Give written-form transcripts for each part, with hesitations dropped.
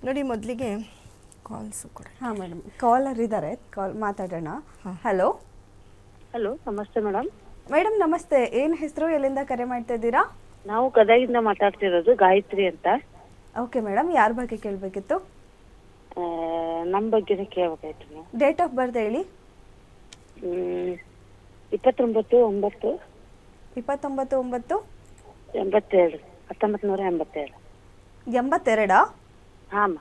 ನೋಡಿ ಮೊದಲಿಗೆ ಕಾಲ್ಸು ಕೂಡ. ಹಾಂ ಮೇಡಮ್, ಕಾಲರ್ ಇದ್ದಾರೆ, ಕಾಲ್ ಮಾತಾಡೋಣ. ಹಲೋ ಹಲೋ, ನಮಸ್ತೆ ಮೇಡಮ್. ಮೇಡಮ್ ನಮಸ್ತೆ, ಏನು ಹೆಸರು, ಎಲ್ಲಿಂದ ಕರೆ ಮಾಡ್ತಾ ಇದ್ದೀರಾ? ನಾವು ಗದಗಿಂದ ಮಾತಾಡ್ತಿರೋದು, ಗಾಯತ್ರಿ ಅಂತ. ಓಕೆ ಮೇಡಮ್, ಯಾರ ಬಗ್ಗೆ ಕೇಳಬೇಕಿತ್ತು? ನಮ್ಮ ಬಗ್ಗೆನೇ ಕೇಳಬೇಕಾಯ್ತು ಮೇಡಮ್. ಡೇಟ್ ಆಫ್ ಬರ್ತ್ ಹೇಳಿ. 29/9/87. 1987. 82? ಹಾಂ.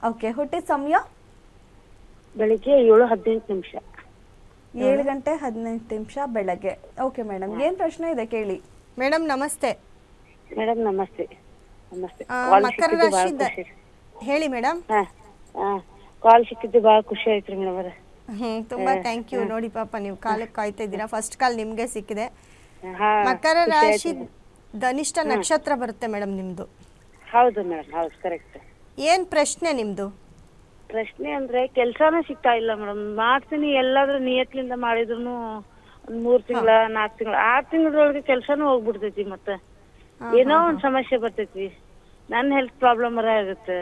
ಓಕೆ, ಹುಟ್ಟಿದ ಸಮಯ? ಬೆಳಿಗ್ಗೆ 7:18. 7 ಗಂಟೆ 18 ನಿಮಿಷ ಬೆಳಗ್ಗೆ. ಓಕೆ ಮೇಡಮ್, ಏನು ಪ್ರಶ್ನೆ ಇದೆ ಕೇಳಿ. ಮೇಡಮ್ ನಮಸ್ತೆ. ಮೇಡಮ್ ನಮಸ್ತೆ. ನಮಸ್ತೆ. ಮಕರ ರಾಶಿ ಹೇಳಿ ಮೇಡಮ್. ಕಾಲ್ ಸಿಕ್ಕಿದ್ದು ಭಾಳ ಖುಷಿ ಆಯ್ತು ಮೇಡಮ್ ಅವರ. ತುಂಬಾ ಥ್ಯಾಂಕ್ ಯು. ನೋಡಿ ಪಾಪ ನೀವು ಕಾಲಕ್ಕೆ ಕಾಯ್ತಾ ಇದ್ದೀರಾ, ಫಸ್ಟ್ ಕಾಲ್ ನಿಮ್ಗೆ ಸಿಕ್ಕಿದೆ. ಮಕರ ರಾಶಿ ಧನಿಷ್ಠ ನಕ್ಷತ್ರ ಬರುತ್ತೆ ಮೇಡಮ್ ನಿಮ್ದು. ಹೌದು ಮೇಡಮ್, ಹೌದು, ಕರೆಕ್ಟ್. ಏನ್ ಪ್ರಶ್ನೆ ನಿಮ್ದು? ಪ್ರಶ್ನೆ ಅಂದ್ರೆ ಕೆಲ್ಸಾನೇ ಸಿಗ್ತಾ ಇಲ್ಲ ಮೇಡಮ್. ಮಾಡ್ತೀನಿ, ಎಲ್ಲಾದ್ರೂ ನಿಯತ್ಲಿಂದ ಮಾಡಿದ್ರು ಒಂದ್ 3 ತಿಂಗಳ 4 ತಿಂಗಳ 6 ತಿಂಗಳೊಳಗೆ ಕೆಲ್ಸಾನು ಹೋಗ್ಬಿಡ್ತೈತಿ. ಮತ್ತೆ ಏನೋ ಒಂದ್ ಸಮಸ್ಯೆ ಬರ್ತೈತಿ. ನನ್ನ ಹೆಲ್ತ್ ಪ್ರಾಬ್ಲಮ್ ಆಗುತ್ತೆ.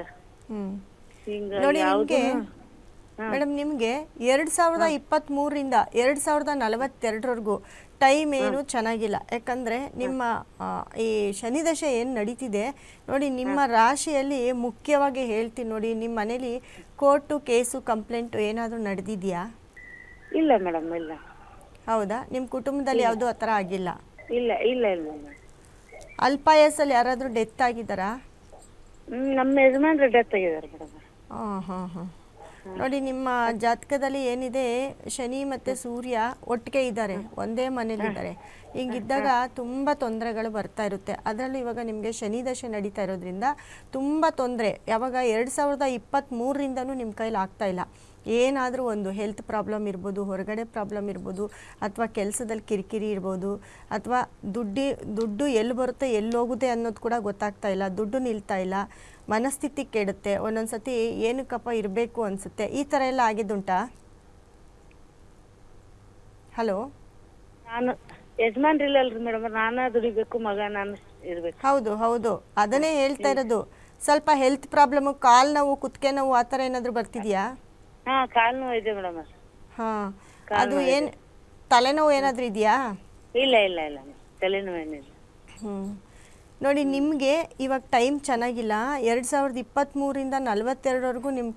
ನೋಡಿ ನಿಮ್ಗೆ ಮೇಡಮ್, ನಿಮ್ಗೆ 2023ರಿಂದ 2042 ಟೈಮ್ ಏನು ಚೆನ್ನಾಗಿಲ್ಲ. ಯಾಕಂದ್ರೆ ನಿಮ್ಮ ಈ ಶನಿ ದಶೆ ಏನು ನಡೀತಿದೆ ನೋಡಿ, ನಿಮ್ಮ ರಾಶಿಯಲ್ಲಿ ಮುಖ್ಯವಾಗಿ ಹೇಳ್ತೀನಿ ನೋಡಿ, ನಿಮ್ಮ ಮನೇಲಿ ಕೋರ್ಟು ಕೇಸು ಕಂಪ್ಲೇಂಟು ಏನಾದರೂ ನಡೆದಿದೆಯಾ? ಇಲ್ಲ ಮೇಡಮ್, ಇಲ್ಲ. ಹೌದಾ? ನಿಮ್ಮ ಕುಟುಂಬದಲ್ಲಿ ಯಾವುದೂ ಆ ಥರ ಆಗಿಲ್ಲ? ಇಲ್ಲ ಇಲ್ಲ ಇಲ್ಲ ಮೇಡಮ್. ಅಲ್ಪಾಯಸ್ಸಲ್ಲಿ ಯಾರಾದರೂ ಡೆತ್ ಆಗಿದ್ದಾರಾ? ನಮ್ಮ ಯಜಮಾನ್ರು ಡೆತ್ ಆಗಿದ್ದಾರೆ ಮೇಡಮ್. ಹಾಂ. ನೋಡಿ ನಿಮ್ಮ ಜಾತಕದಲ್ಲಿ ಏನಿದೆ, ಶನಿ ಮತ್ತು ಸೂರ್ಯ ಒಟ್ಟಿಗೆ ಇದ್ದಾರೆ, ಒಂದೇ ಮನೇಲಿದ್ದಾರೆ. ಹಿಂಗಿದ್ದಾಗ ತುಂಬ ತೊಂದರೆಗಳು ಬರ್ತಾ ಇರುತ್ತೆ. ಅದರಲ್ಲೂ ಇವಾಗ ನಿಮಗೆ ಶನಿ ದಶೆ ನಡೀತಾ ಇರೋದ್ರಿಂದ ತುಂಬ ತೊಂದರೆ. ಯಾವಾಗ 2023ರಿಂದನೂ ನಿಮ್ಮ ಕೈಲಿ ಆಗ್ತಾ ಇಲ್ಲ. ಏನಾದರೂ ಒಂದು ಹೆಲ್ತ್ ಪ್ರಾಬ್ಲಮ್ ಇರ್ಬೋದು, ಹೊರಗಡೆ ಪ್ರಾಬ್ಲಮ್ ಇರ್ಬೋದು, ಅಥವಾ ಕೆಲಸದಲ್ಲಿ ಕಿರಿಕಿರಿ ಇರ್ಬೋದು, ಅಥವಾ ದುಡ್ಡು ಎಲ್ಲಿ ಬರುತ್ತೆ ಎಲ್ಲಿ ಹೋಗುತ್ತೆ ಅನ್ನೋದು ಕೂಡ ಗೊತ್ತಾಗ್ತಾ ಇಲ್ಲ, ದುಡ್ಡು ನಿಲ್ತಾ ಇಲ್ಲ, ಮನಸ್ಥಿತಿ ಕೆಡುತ್ತೆ, ಒಂದೊಂದು ಸತಿ ಏನಕ್ಕಪ್ಪ ಇರಬೇಕು ಅನಿಸುತ್ತೆ. ಈ ಥರ ಎಲ್ಲ ಆಗಿದ್ದುಂಟಾ? ಹಲೋ, ನಾನು ಯಜಮಾನ್ರಿಲ್ಲಲ್ರಿ ಮೇಡಮ್, ನಾನಾ ದುಡಿಬೇಕು, ಮಗ ನಾನು ಇರಬೇಕು. ಹೌದು, ಅದನ್ನೇ ಹೇಳ್ತಾ ಇರೋದು. ಸ್ವಲ್ಪ ಹೆಲ್ತ್ ಪ್ರಾಬ್ಲಮ್ಮು, ಕಾಲು ನೋವು, ಕುತ್ತಿಗೆ ನೋವು ಆ ಥರ ಏನಾದರೂ ಬರ್ತಿದೆಯಾ? ಹಾಂ, ಕಾಲು ನೋವು ಇದೆ ಮೇಡಮ್. ಹಾಂ, ಅದು ಏನು ತಲೆನೋವು ಏನಾದರೂ ಇದೆಯಾ? ಇಲ್ಲ ಇಲ್ಲ ಇಲ್ಲ, ತಲೆನೋವು ಏನಿಲ್ಲ. ನೋಡಿ ನಿಮಗೆ ಇವಾಗ ಟೈಮ್ ಚೆನ್ನಾಗಿಲ್ಲ. 2023ರಿಂದ 42ವರೆಗೂ ನಿಮ್ಮ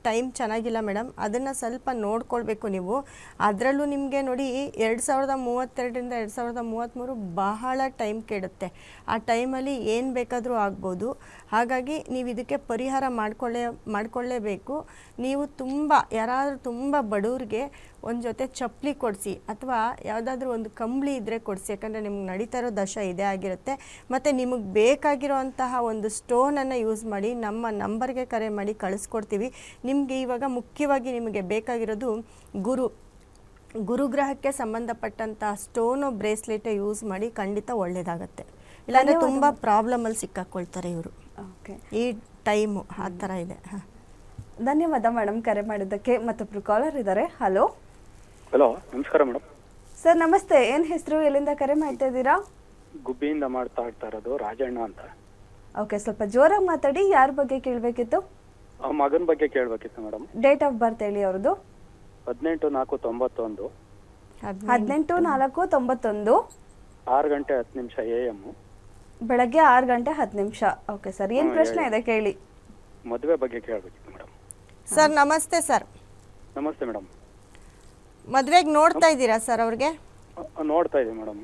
ಟೈಮ್ ಚೆನ್ನಾಗಿಲ್ಲ ಮೇಡಮ್. ಅದನ್ನು ಸ್ವಲ್ಪ ನೋಡ್ಕೊಳ್ಬೇಕು ನೀವು. ಅದರಲ್ಲೂ ನಿಮಗೆ ನೋಡಿ 2032ರಿಂದ 2033 ಬಹಳ ಟೈಮ್ ಕೆಡುತ್ತೆ. ಆ ಟೈಮಲ್ಲಿ ಏನು ಬೇಕಾದರೂ ಆಗ್ಬೋದು. ಹಾಗಾಗಿ ನೀವು ಇದಕ್ಕೆ ಪರಿಹಾರ ಮಾಡ್ಕೊಳ್ಳೇಬೇಕು. ನೀವು ಯಾರಾದರೂ ತುಂಬ ಬಡವ್ರಿಗೆ ಒಂದು ಜೊತೆ ಚಪ್ಪಲಿ ಕೊಡಿಸಿ, ಅಥವಾ ಯಾವುದಾದ್ರೂ ಒಂದು ಕಂಬಳಿ ಇದ್ದರೆ ಕೊಡಿಸಿ. ಯಾಕಂದರೆ ನಿಮ್ಗೆ ನಡೀತಾ ಇರೋ ದಶೆ ಇದೇ ಆಗಿರುತ್ತೆ. ಮತ್ತು ನಿಮಗೆ ಬೇಕಾಗಿರೋಂತಹ ಒಂದು ಸ್ಟೋನನ್ನು ಯೂಸ್ ಮಾಡಿ ನಮ್ಮ ನಂಬರ್ಗೆ ಕರೆ ಮಾಡಿ ಕಳಿಸ್ಕೊಡ್ತೀವಿ. ನಿಮಗೆ ಇವಾಗ ಮುಖ್ಯವಾಗಿ ನಿಮಗೆ ಬೇಕಾಗಿರೋದು ಗುರುಗ್ರಹಕ್ಕೆ ಸಂಬಂಧಪಟ್ಟಂಥ ಸ್ಟೋನು ಬ್ರೇಸ್ಲೆಟೇ ಯೂಸ್ ಮಾಡಿ, ಖಂಡಿತ ಒಳ್ಳೆಯದಾಗತ್ತೆ. ಇಲ್ಲಾಂದರೆ ತುಂಬ ಪ್ರಾಬ್ಲಮಲ್ಲಿ ಸಿಕ್ಕಾಕೊಳ್ತಾರೆ ಇವರು. ಓಕೆ, ಈ ಟೈಮು ಆ ಥರ ಇದೆ. ಧನ್ಯವಾದ ಮೇಡಮ್ ಕರೆ ಮಾಡಿದ್ದಕ್ಕೆ. ಮತ್ತೊಬ್ರು ಕಾಲರ್ ಇದ್ದಾರೆ. ಹಲೋ. ಹಲೋ, ನಮಸ್ಕಾರ ಮೇಡಮ್. ಸರ್ ನಮಸ್ತೆ, ಏನು ಹೆಸರು, ಎಲ್ಲಿಂದ ಕರೆ ಮಾಡ್ತಾ ಇದ್ದೀರಾ? ಗುಬ್ಬಿಯಿಂದ ಮಾಡ್ತಾ ಇರೋದು ರಾಜಣ್ಣ ಅಂತ. ಓಕೆ, ಸ್ವಲ್ಪ ಜೋರಾಗಿ ಮಾತಾಡಿ. ಯಾರ ಬಗ್ಗೆ ಕೇಳಬೇಕಿತ್ತು? ಮಗನ ಬಗ್ಗೆ ಕೇಳಬೇಕಿತ್ತು ಮೇಡಮ್. ಡೇಟ್ ಆಫ್ ಬರ್ತ್ ಹೇಳಿ ಅವ್ರದ್ದು. 18/4/91. 18/4/91. 6 ಗಂಟೆ 10 ನಿಮಿಷ AM. ಬೆಳಗ್ಗೆ 6 ಗಂಟೆ 10 ನಿಮಿಷ. ಓಕೆ ಸರ್, ಏನು ಪ್ರಶ್ನೆ ಇದೆ ಕೇಳಿ. ಮದುವೆ ಬಗ್ಗೆ ಕೇಳಬೇಕಿತ್ತು ಮೇಡಮ್. ಸರ್ ನಮಸ್ತೆ. ಸರ್ ನಮಸ್ತೆ ಮೇಡಮ್. ಮದುವೆಗೆ ನೋಡ್ತಾ ಇದ್ದೀರಾ ಸರ್ ಅವ್ರಿಗೆ? ನೋಡ್ತಾ ಇದ್ದೀವಿ ಮೇಡಮ್.